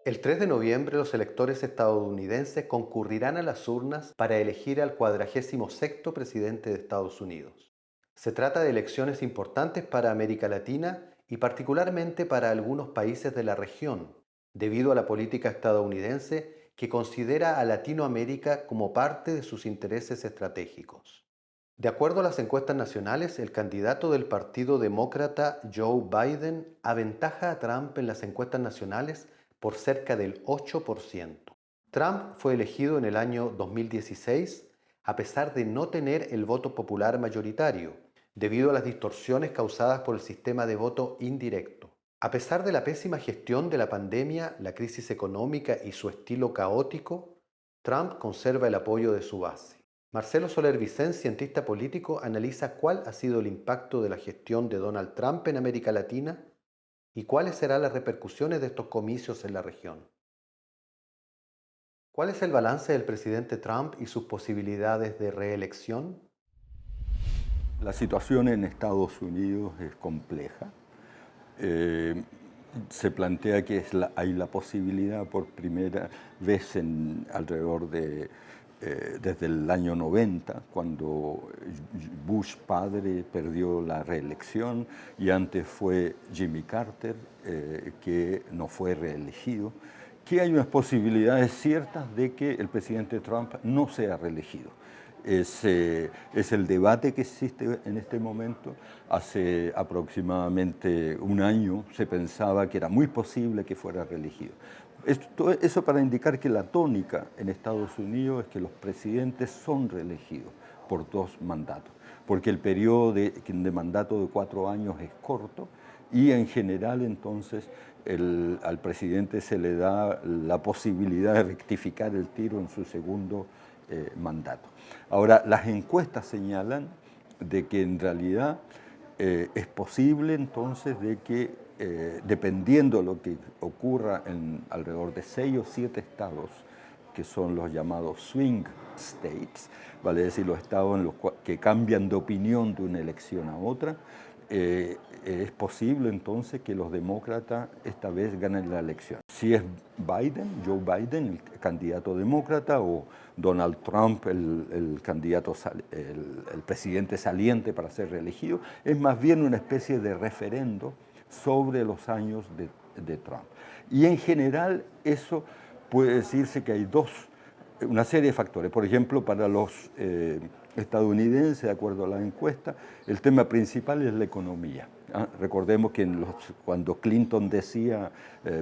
El 3 de noviembre los electores estadounidenses concurrirán a las urnas para elegir al 46º presidente de Estados Unidos. Se trata de elecciones importantes para América Latina y particularmente para algunos países de la región, debido a la política estadounidense que considera a Latinoamérica como parte de sus intereses estratégicos. De acuerdo a las encuestas nacionales, el candidato del Partido Demócrata, Joe Biden, aventaja a Trump en las encuestas nacionales por cerca del 8%. Trump fue elegido en el año 2016 a pesar de no tener el voto popular mayoritario, debido a las distorsiones causadas por el sistema de voto indirecto. A pesar de la pésima gestión de la pandemia, la crisis económica y su estilo caótico, Trump conserva el apoyo de su base. Marcelo Soler Vicens, cientista político, analiza cuál ha sido el impacto de la gestión de Donald Trump en América Latina y cuáles serán las repercusiones de estos comicios en la región. ¿Cuál es el balance del presidente Trump y sus posibilidades de reelección? La situación en Estados Unidos es compleja. Eh, Se plantea que hay la posibilidad por primera vez desde el año 90, cuando Bush padre perdió la reelección y antes fue Jimmy Carter, que no fue reelegido, que hay unas posibilidades ciertas de que el presidente Trump no sea reelegido. Es el debate que existe en este momento. Hace aproximadamente un año se pensaba que era muy posible que fuera reelegido. Eso para indicar que la tónica en Estados Unidos es que los presidentes son reelegidos por 2 mandatos, porque el periodo de mandato de 4 años es corto y en general entonces al presidente se le da la posibilidad de rectificar el tiro en su segundo mandato. Ahora, las encuestas señalan de que en realidad es posible entonces de que dependiendo de lo que ocurra en alrededor de 6 o 7 estados, que son los llamados swing states, vale decir los estados que cambian de opinión de una elección a otra, es posible entonces que los demócratas esta vez ganen la elección. Si es Biden, Joe Biden, el candidato demócrata, o Donald Trump, el candidato, el presidente saliente para ser reelegido, es más bien una especie de referendo sobre los años de Trump. Y en general eso puede decirse que hay una serie de factores. Por ejemplo, para los estadounidenses, de acuerdo a la encuesta, el tema principal es la economía. Recordemos que cuando Clinton decía,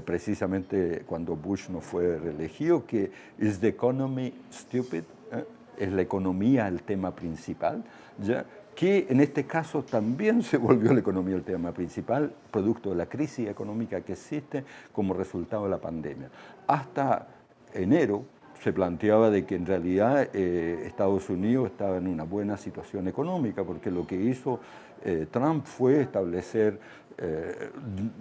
precisamente cuando Bush no fue reelegido, que ¿is the economy stupid? Es la economía el tema principal, ¿ya? Que en este caso también se volvió la economía el tema principal, producto de la crisis económica que existe como resultado de la pandemia. Hasta enero se planteaba de que en realidad Estados Unidos estaba en una buena situación económica, porque lo que hizo Trump fue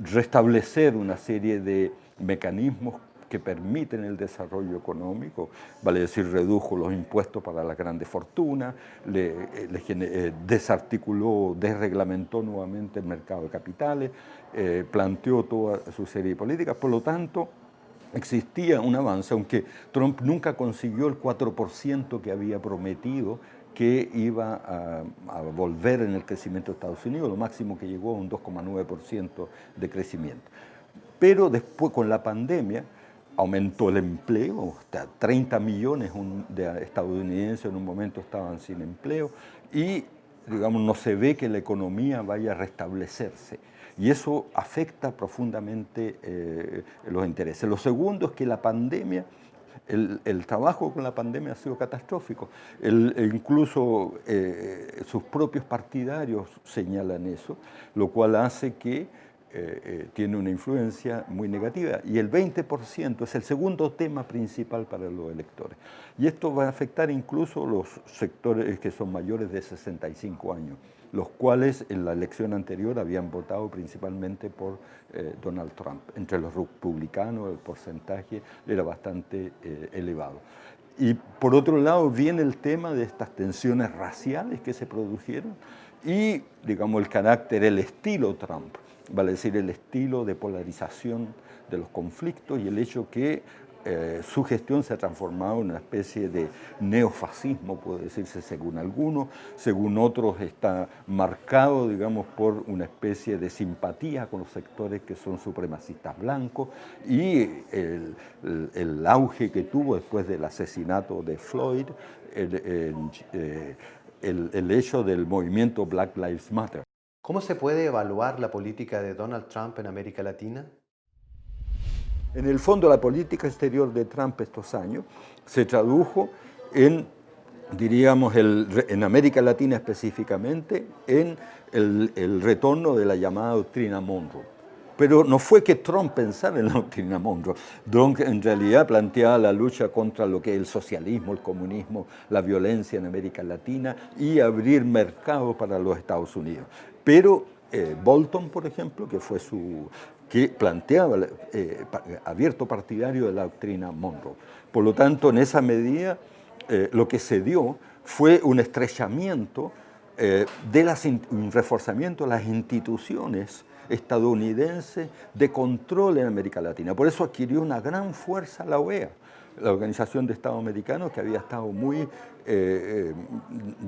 restablecer una serie de mecanismos que permiten el desarrollo económico, vale decir, redujo los impuestos para las grandes fortunas, desarticuló, desreglamentó nuevamente el mercado de capitales, planteó toda su serie de políticas. Por lo tanto, existía un avance, aunque Trump nunca consiguió el 4% que había prometido que iba a volver en el crecimiento de Estados Unidos, lo máximo que llegó a un 2,9% de crecimiento. Pero después, con la pandemia, aumentó el empleo, hasta 30 millones de estadounidenses en un momento estaban sin empleo y, digamos, no se ve que la economía vaya a restablecerse. Y eso afecta profundamente los intereses. Lo segundo es que la pandemia, el trabajo con la pandemia ha sido catastrófico. Incluso sus propios partidarios señalan eso, lo cual hace que tiene una influencia muy negativa. Y el 20% es el segundo tema principal para los electores. Y esto va a afectar incluso los sectores que son mayores de 65 años, los cuales en la elección anterior habían votado principalmente por Donald Trump. Entre los republicanos el porcentaje era bastante elevado. Y por otro lado viene el tema de estas tensiones raciales que se produjeron y, digamos, el estilo Trump. vale decir, el estilo de polarización de los conflictos y el hecho que su gestión se ha transformado en una especie de neofascismo, puede decirse según algunos, según otros está marcado, digamos, por una especie de simpatía con los sectores que son supremacistas blancos y el auge que tuvo después del asesinato de Floyd, el hecho del movimiento Black Lives Matter. ¿Cómo se puede evaluar la política de Donald Trump en América Latina? En el fondo, la política exterior de Trump estos años se tradujo en, diríamos, en América Latina específicamente, en el retorno de la llamada doctrina Monroe. Pero no fue que Trump pensara en la doctrina Monroe. Trump en realidad planteaba la lucha contra lo que es el socialismo, el comunismo, la violencia en América Latina y abrir mercados para los Estados Unidos. Pero Bolton, por ejemplo, que planteaba abierto partidario de la doctrina Monroe. Por lo tanto, en esa medida, lo que se dio fue un estrechamiento, un reforzamiento de las instituciones estadounidenses de control en América Latina. Por eso adquirió una gran fuerza la OEA, la Organización de Estados Americanos, que había estado muy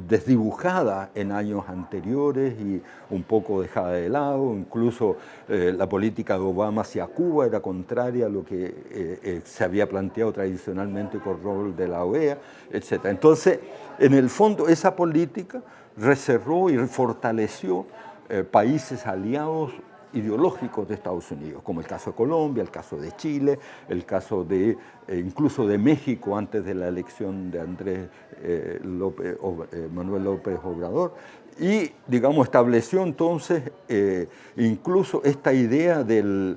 desdibujada en años anteriores y un poco dejada de lado. Incluso la política de Obama hacia Cuba era contraria a lo que se había planteado tradicionalmente con el rol de la OEA, etc. Entonces, en el fondo, esa política reservó y fortaleció países aliados ideológicos de Estados Unidos, como el caso de Colombia, el caso de Chile, el caso de incluso de México antes de la elección de Manuel López Obrador, y digamos estableció entonces incluso esta idea del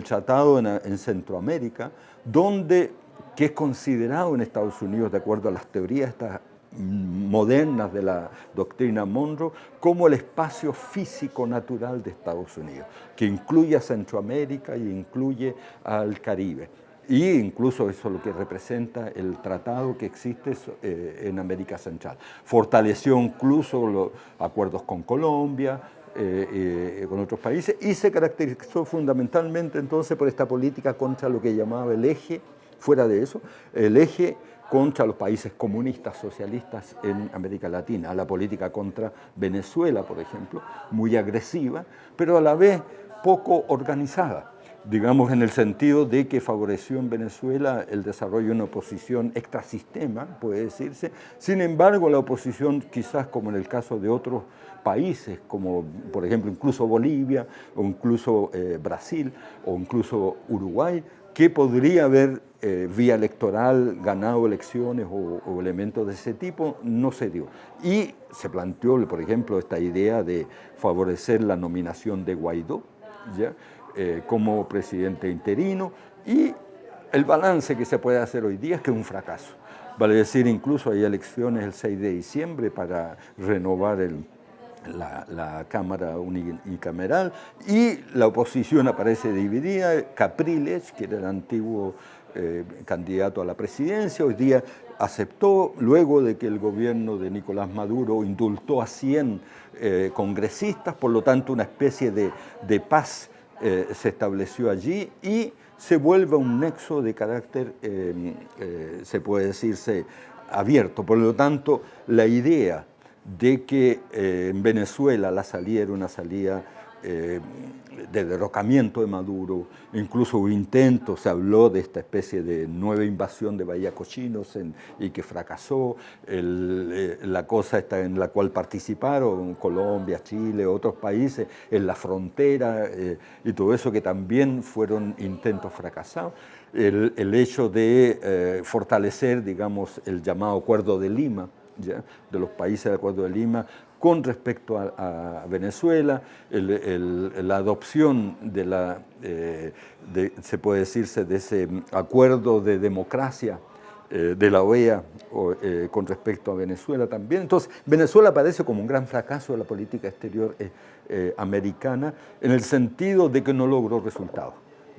tratado en Centroamérica, que es considerado en Estados Unidos, de acuerdo a las teorías modernas de la doctrina Monroe, como el espacio físico natural de Estados Unidos, que incluye a Centroamérica y incluye al Caribe. Y incluso eso es lo que representa el tratado que existe en América Central. Fortaleció incluso los acuerdos con Colombia, con otros países, y se caracterizó fundamentalmente entonces por esta política contra lo que llamaba el eje, fuera de eso, el eje contra los países comunistas, socialistas en América Latina, la política contra Venezuela, por ejemplo, muy agresiva, pero a la vez poco organizada, digamos en el sentido de que favoreció en Venezuela el desarrollo de una oposición extrasistema, puede decirse. Sin embargo, la oposición, quizás como en el caso de otros países, como por ejemplo incluso Bolivia, o incluso Brasil, o incluso Uruguay, que podría haber vía electoral ganado elecciones o elementos de ese tipo, no se dio. Y se planteó, por ejemplo, esta idea de favorecer la nominación de Guaidó, ¿ya? Como presidente interino, y el balance que se puede hacer hoy día es que es un fracaso. Vale decir, incluso hay elecciones el 6 de diciembre para renovar la Cámara unicameral, y la oposición aparece dividida. Capriles, que era el antiguo candidato a la presidencia, hoy día aceptó, luego de que el gobierno de Nicolás Maduro indultó a 100 congresistas, por lo tanto una especie de paz se estableció allí, y se vuelve un nexo de carácter, se puede decirse, abierto. Por lo tanto, la idea de que en Venezuela la salida era una salida de derrocamiento de Maduro, incluso hubo intentos, se habló de esta especie de nueva invasión de Bahía Cochinos y que fracasó, la cosa esta en la cual participaron Colombia, Chile, otros países, en la frontera y todo eso, que también fueron intentos fracasados. El hecho de fortalecer, digamos, el llamado Acuerdo de Lima, ¿ya? De los países del Acuerdo de Lima con respecto a Venezuela, la adopción se puede decirse, de ese acuerdo de democracia de la OEA con respecto a Venezuela también. Entonces, Venezuela aparece como un gran fracaso de la política exterior americana, en el sentido de que no logró resultados.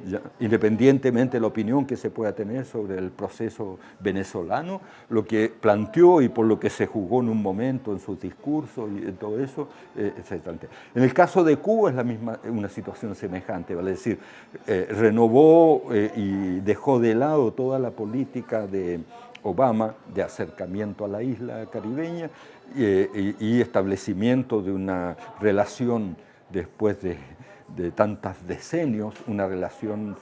¿ya? Independientemente de la opinión que se pueda tener sobre el proceso venezolano, lo que planteó y por lo que se jugó en un momento en sus discursos y en todo eso, se plantea. En el caso de Cuba es una situación semejante, vale decir, renovó y dejó de lado toda la política de Obama de acercamiento a la isla caribeña y establecimiento de una relación después de tantos decenios, una relación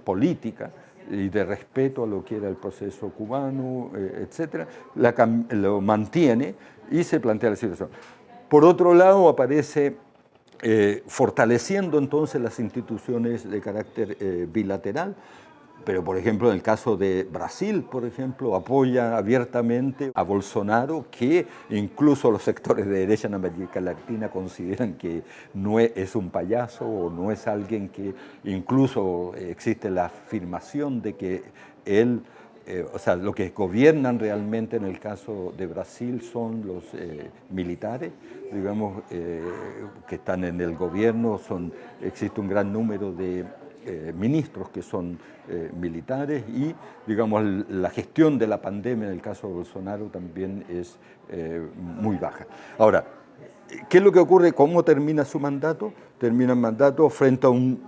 política y de respeto a lo que era el proceso cubano, etcétera, lo mantiene y se plantea la situación. Por otro lado, aparece fortaleciendo entonces las instituciones de carácter bilateral, pero, por ejemplo, en el caso de Brasil, por ejemplo, apoya abiertamente a Bolsonaro, que incluso los sectores de derecha en América Latina consideran que no es un payaso o no es alguien que incluso existe la afirmación de que él, o sea, lo que gobiernan realmente en el caso de Brasil son los militares, digamos, que están en el gobierno, existe un gran número de ministros que son militares y, digamos, la gestión de la pandemia en el caso de Bolsonaro también es muy baja. Ahora, ¿qué es lo que ocurre? ¿Cómo termina su mandato? Termina el mandato frente a en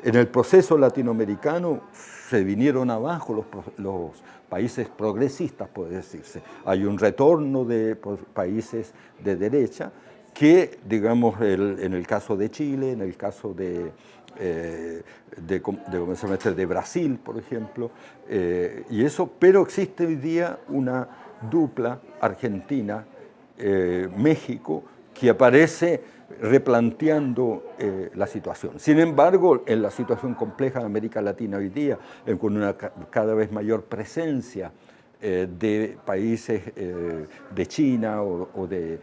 el proceso latinoamericano se vinieron abajo los países progresistas, puede decirse. Hay un retorno de países de derecha que, digamos, en el caso de Chile, en el caso de Brasil, por ejemplo, y eso, pero existe hoy día una dupla Argentina-México que aparece replanteando la situación. Sin embargo, en la situación compleja de América Latina hoy día, con una cada vez mayor presencia de países de China o de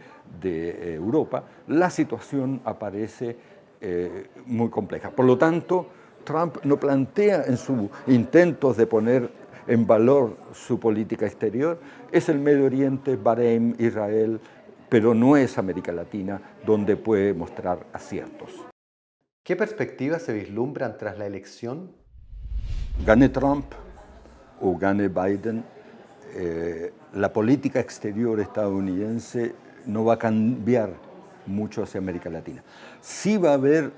Europa, la situación aparece muy compleja. Por lo tanto, Trump no plantea en sus intentos de poner en valor su política exterior, es el Medio Oriente, Bahrein, Israel, pero no es América Latina donde puede mostrar aciertos. ¿Qué perspectivas se vislumbran tras la elección? Gane Trump o gane Biden, la política exterior estadounidense no va a cambiar mucho hacia América Latina. Sí va a haber,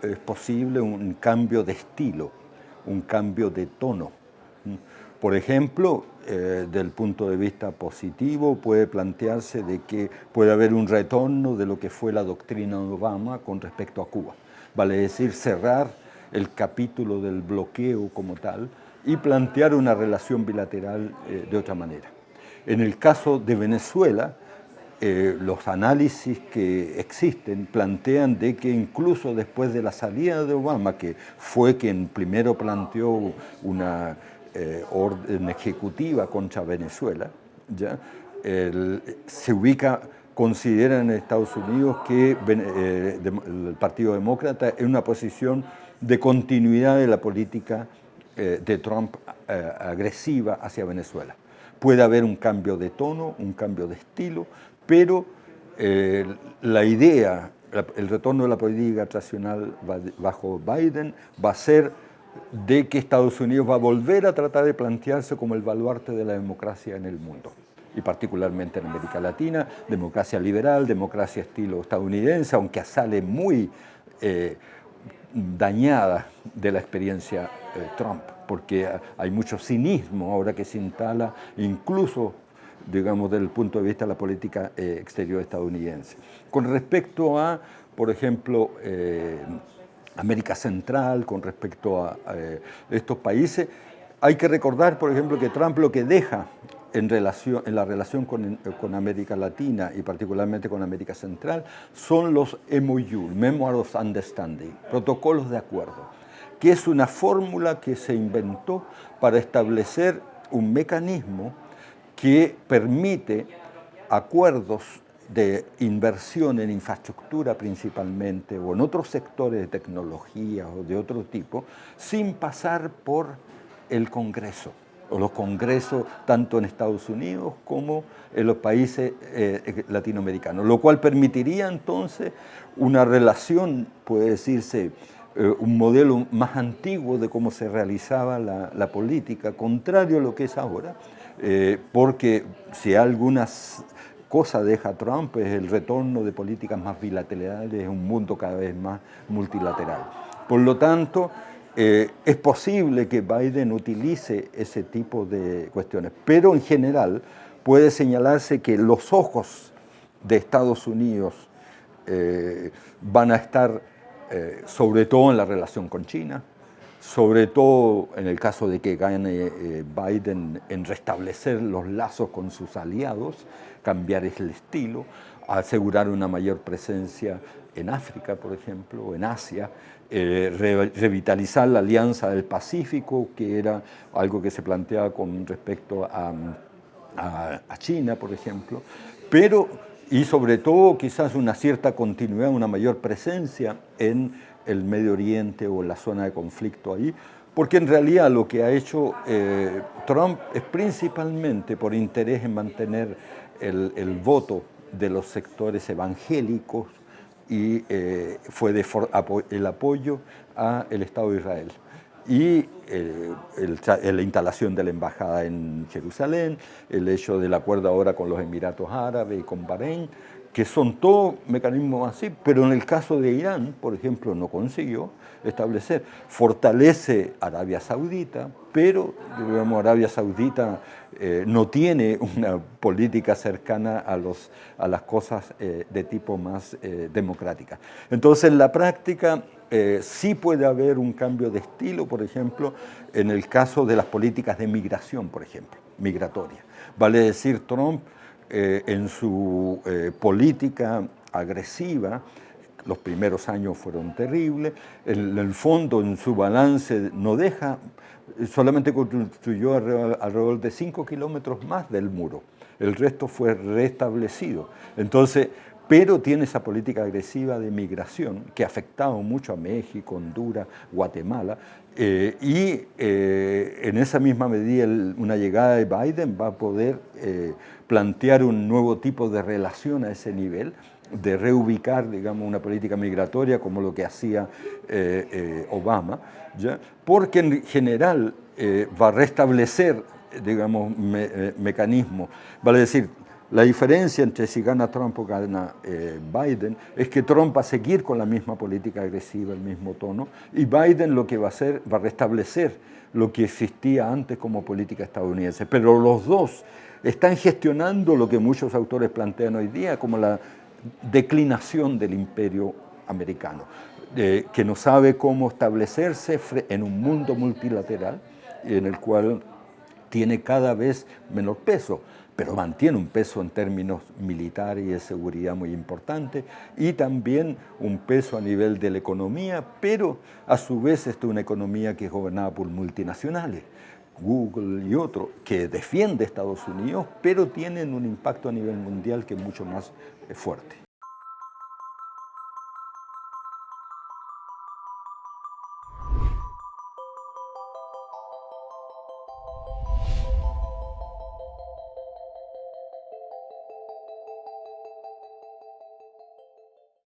es posible, un cambio de estilo, un cambio de tono. Por ejemplo, del punto de vista positivo, puede plantearse de que puede haber un retorno de lo que fue la doctrina de Obama con respecto a Cuba. Vale decir, cerrar el capítulo del bloqueo como tal y plantear una relación bilateral de otra manera. En el caso de Venezuela, los análisis que existen plantean de que incluso después de la salida de Obama, que fue quien primero planteó una orden ejecutiva contra Venezuela, ¿ya? Se ubica, consideran en Estados Unidos que el Partido Demócrata en una posición de continuidad de la política de Trump agresiva hacia Venezuela. Puede haber un cambio de tono, un cambio de estilo, pero la idea, el retorno de la política tradicional bajo Biden va a ser de que Estados Unidos va a volver a tratar de plantearse como el baluarte de la democracia en el mundo, y particularmente en América Latina, democracia liberal, democracia estilo estadounidense, aunque sale muy dañada de la experiencia Trump, porque hay mucho cinismo ahora que se instala, incluso, digamos, desde el punto de vista de la política exterior estadounidense. Con respecto a, por ejemplo, América Central, con respecto a estos países, hay que recordar, por ejemplo, que Trump lo que deja en la relación con América Latina y particularmente con América Central son los MOU, Memorandum of Understanding, protocolos de acuerdo, que es una fórmula que se inventó para establecer un mecanismo que permite acuerdos de inversión en infraestructura principalmente o en otros sectores de tecnología o de otro tipo sin pasar por el Congreso o los congresos tanto en Estados Unidos como en los países latinoamericanos, lo cual permitiría entonces una relación, puede decirse, un modelo más antiguo de cómo se realizaba la política, contrario a lo que es ahora, porque si algunas cosas deja Trump es el retorno de políticas más bilaterales, un mundo cada vez más multilateral. Por lo tanto, es posible que Biden utilice ese tipo de cuestiones, pero en general puede señalarse que los ojos de Estados Unidos van a estar sobre todo en la relación con China, sobre todo en el caso de que gane Biden en restablecer los lazos con sus aliados, cambiar el estilo, asegurar una mayor presencia en África, por ejemplo, o en Asia, revitalizar la Alianza del Pacífico, que era algo que se planteaba con respecto a China, por ejemplo, pero, y sobre todo quizás una cierta continuidad, una mayor presencia en el Medio Oriente o la zona de conflicto ahí, porque en realidad lo que ha hecho Trump es principalmente por interés en mantener el voto de los sectores evangélicos y fue el apoyo al Estado de Israel. Y la instalación de la embajada en Jerusalén, el hecho del acuerdo ahora con los Emiratos Árabes y con Bahrein, que son todos mecanismos así, pero en el caso de Irán, por ejemplo, no consiguió establecer. Fortalece Arabia Saudita, pero digamos, Arabia Saudita no tiene una política cercana a las cosas de tipo más democrática. Entonces, en la práctica, sí puede haber un cambio de estilo, por ejemplo, en el caso de las políticas de migración, por ejemplo, migratoria. Vale decir, Trump, en su política agresiva, los primeros años fueron terribles, en el fondo, en su balance, no deja, solamente construyó alrededor de 5 kilómetros más del muro, el resto fue restablecido. Entonces, pero tiene esa política agresiva de migración que ha afectado mucho a México, Honduras, Guatemala, y en esa misma medida una llegada de Biden va a poder plantear un nuevo tipo de relación a ese nivel, de reubicar, digamos, una política migratoria como lo que hacía Obama, ¿ya? Porque en general va a restablecer, digamos, mecanismos, vale decir, la diferencia entre si gana Trump o gana Biden es que Trump va a seguir con la misma política agresiva, el mismo tono, y Biden lo que va a hacer va a restablecer lo que existía antes como política estadounidense. Pero los dos están gestionando lo que muchos autores plantean hoy día como la declinación del imperio americano, que no sabe cómo establecerse en un mundo multilateral en el cual tiene cada vez menor peso, pero mantiene un peso en términos militares y de seguridad muy importante, y también un peso a nivel de la economía, pero a su vez es una economía que es gobernada por multinacionales, Google y otros, que defiende a Estados Unidos, pero tienen un impacto a nivel mundial que es mucho más fuerte.